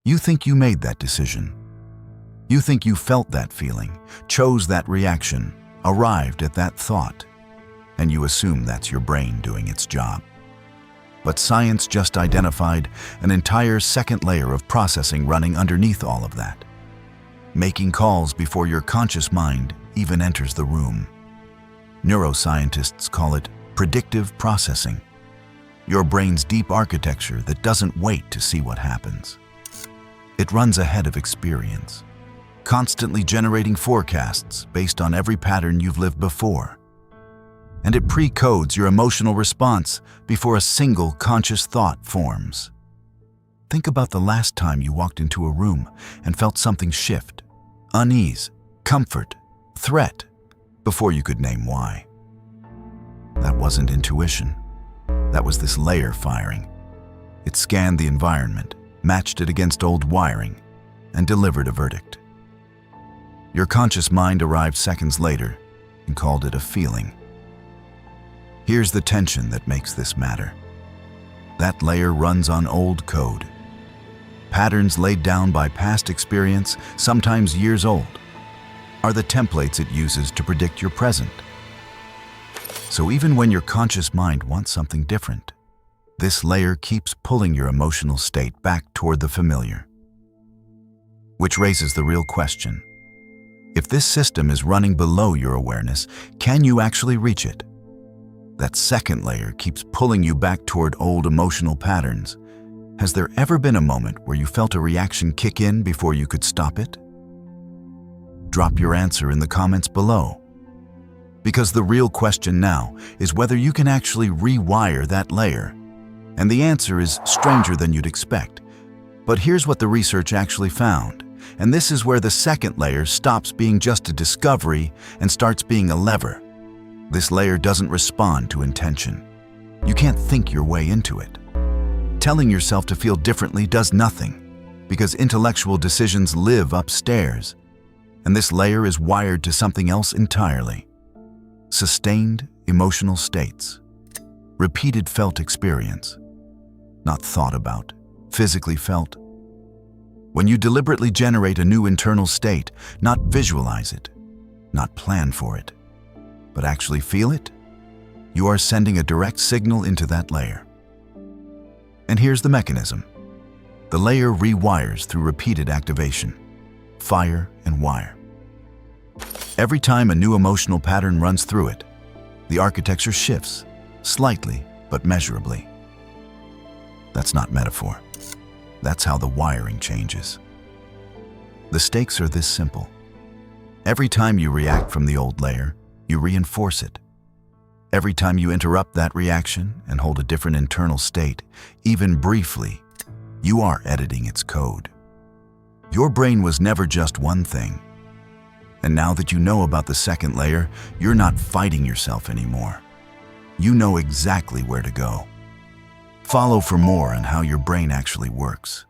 You think you made that decision. You think you felt that feeling, chose that reaction, arrived at that thought, and you assume that's your brain doing its job. But science just identified an entire second layer of processing running underneath all of that, making calls before your conscious mind even enters the room. Neuroscientists call it predictive processing, your brain's deep architecture that doesn't wait to see what happens. It runs ahead of experience, constantly generating forecasts based on every pattern you've lived before. And it pre-codes your emotional response before a single conscious thought forms. Think about the last time you walked into a room and felt something shift, unease, comfort, threat, before you could name why. That wasn't intuition. That was this layer firing. It scanned the environment, matched it against old wiring, and delivered a verdict. Your conscious mind arrived seconds later and called it a feeling. Here's the tension that makes this matter. That layer runs on old code. Patterns laid down by past experience, sometimes years old, are the templates it uses to predict your present. So even when your conscious mind wants something different, this layer keeps pulling your emotional state back toward the familiar. Which raises the real question. If this system is running below your awareness, can you actually reach it? That second layer keeps pulling you back toward old emotional patterns. Has there ever been a moment where you felt a reaction kick in before you could stop it? Drop your answer in the comments below. Because the real question now is whether you can actually rewire that layer. And the answer is stranger than you'd expect. But here's what the research actually found. And this is where the second layer stops being just a discovery and starts being a lever. This layer doesn't respond to intention. You can't think your way into it. Telling yourself to feel differently does nothing, because intellectual decisions live upstairs, and this layer is wired to something else entirely. Sustained emotional states. Repeated felt experience. Not thought about, physically felt. When you deliberately generate a new internal state, not visualize it, not plan for it, but actually feel it, you are sending a direct signal into that layer. And here's the mechanism. The layer rewires through repeated activation, fire and wire. Every time a new emotional pattern runs through it, the architecture shifts, slightly but measurably. That's not metaphor. That's how the wiring changes. The stakes are this simple. Every time you react from the old layer, you reinforce it. Every time you interrupt that reaction and hold a different internal state, even briefly, you are editing its code. Your brain was never just one thing. And now that you know about the second layer, you're not fighting yourself anymore. You know exactly where to go. Follow for more on how your brain actually works.